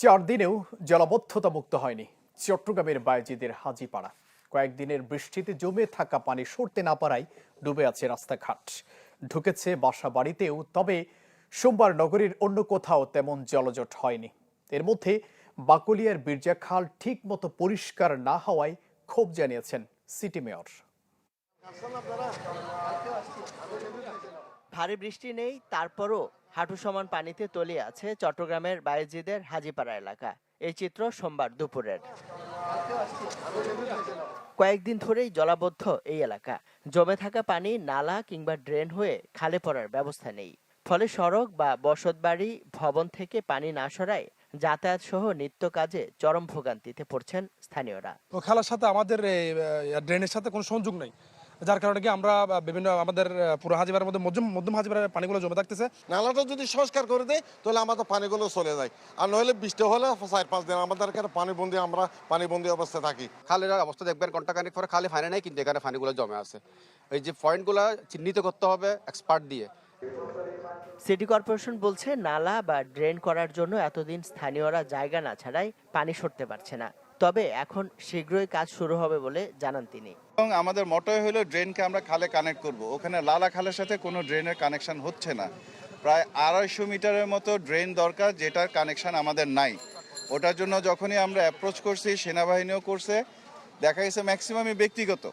4 দিনেও জলাবদ্ধতা মুক্ত হয়নি চট্টগ্রামের বায়েজিদের হাজীপাড়া। কয়েকদিনের বৃষ্টিতে জমে থাকা পানি সরতে না পারায় ডুবে আছে রাস্তাঘাট, ঢুকেছে বাসা বাড়িতেও। তবে সোমবার নগরীর অন্য কোথাও তেমন জলজট হয়নি। এর মধ্যে বাকলিয়ার বীরজা খাল ঠিক মতো পরিষ্কার না হওয়ায় ক্ষোভ জানিয়েছেন সিটি মেয়র। ভারী বৃষ্টি নেই, তারপরও হাঁটু সমান পানিতে তলিয়ে আছে চট্টগ্রামের বায়েজিদের হাজীপাড়া এলাকা। এই চিত্র সোমবার দুপুরের। কয়েকদিন ধরেই জলাবদ্ধ এই এলাকা। জমে থাকা পানি নালা কিংবা ড্রেন হয়ে খালে পড়ার ব্যবস্থা নেই। ফলে সড়ক বা বসতবাড়ি ভবন থেকে পানি না সরায় যাতায়াত সহ নিত্য কাজে চরম ভোগান্তিতে পড়ছেন স্থানীয়রা। তো খেলার সাথে আমাদের ড্রেনের সাথে কোনো সংযোগ নেই, যার কারণে কি আমরা বিভিন্ন আমাদের পুরো হাজিবারের মধ্যে মধ্যম হাজিবারের পানিগুলো জমে থাকতেছে। নালাটা যদি সংস্কার করে দেয় তাহলে আমাদের পানিগুলো চলে যায়, আর নইলে বৃষ্টি হলে 4-5 দিন আমাদের আমরা পানিবন্দি অবস্থায় থাকি। খালের অবস্থা দেখবেন ঘন্টাখানিক পরে খালি পানি নেই, কিন্তু এখানে পানিগুলো জমে আছে। এই যে পয়েন্টগুলো চিহ্নিত করতে হবে এক্সপার্ট দিয়ে। সিটি কর্পোরেশন বলছে নালা বা ড্রেন করার জন্য এতদিন স্থানীয়রা জায়গা না ছাড়াই পানি সরতে পারছে না। তবে এখন শীঘ্রই কাজ শুরু হবে বলে জানান তিনি। এবং আমাদের মটোই হলো ড্রেনকে আমরা খালে কানেক্ট করব। ওখানে লালা খালের সাথে কোনো ড্রেনের কানেকশন হচ্ছে না। প্রায় 250 মিটারের মতো ড্রেন দরকার, যেটার কানেকশন আমাদের নাই। ওটার জন্য যখনই আমরা অ্যাপ্রোচ করছি, সেনাবাহিনীও করছে, দেখা গেছে ম্যাক্সিমামই ব্যক্তিগত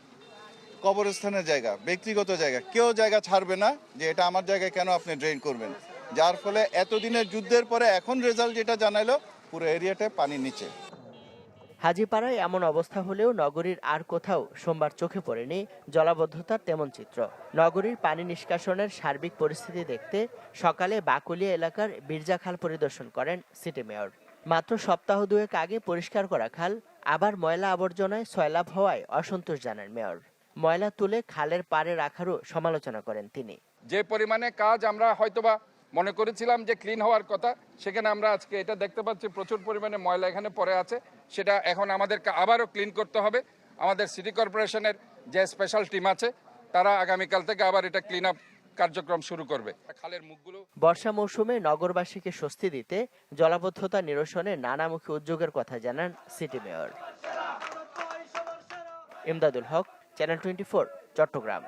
কবরস্থানের জায়গা, ব্যক্তিগত জায়গা, কেউ জায়গা ছাড়বে না যে এটা আমার জায়গায় কেন আপনি ড্রেন করবেন। যার ফলে এতদিনের যুদ্ধের পরে এখন রেজাল্ট যেটা জানাইলো, পুরো এরিয়াটায় পানি নিচে। হাজীপাড়ায় এমন অবস্থা হলেও নগরীর আর কোথাও সোমবার চোখে পড়েনি জলাবদ্ধতার তেমন চিত্র। নগরীর পানি নিষ্কাশনের সার্বিক পরিস্থিতি দেখতে সকালে বাকলিয়া এলাকার বীরজা খাল পরিদর্শন করেন সিটি মেয়র। মাত্র সপ্তাহ দুয়েক আগে পরিষ্কার করা খাল আবার ময়লা আবর্জনায় সয়লাব হওয়ায় অসন্তোষ জানান মেয়র। ময়লা তুলে খালের পাড়ে রাখারও সমালোচনা করেন তিনি। যে পরিমাণে কাজ আমরা হয়তোবা মনে করেছিলাম যে ক্লিন হওয়ার কথা, সেখানে আমরা আজকে এটা দেখতে পাচ্ছি প্রচুর পরিমাণে ময়লা এখানে পড়ে আছে। সেটা এখন আমাদেরকে আবারও ক্লিন করতে হবে। আমাদের সিটি কর্পোরেশনের যে স্পেশাল টিম আছে, তারা আগামীকাল থেকে আবার এটা ক্লিন আপ কার্যক্রম শুরু করবে। খালের মুখগুলো বর্ষা মৌসুমে নগরবাসীকে স্বস্তি দিতে জলাবদ্ধতা নিরসনে নানামুখী উদ্যোগের কথা জানান সিটি মেয়র। ইমদাদুল হক, চ্যানেল 24, চট্টগ্রাম।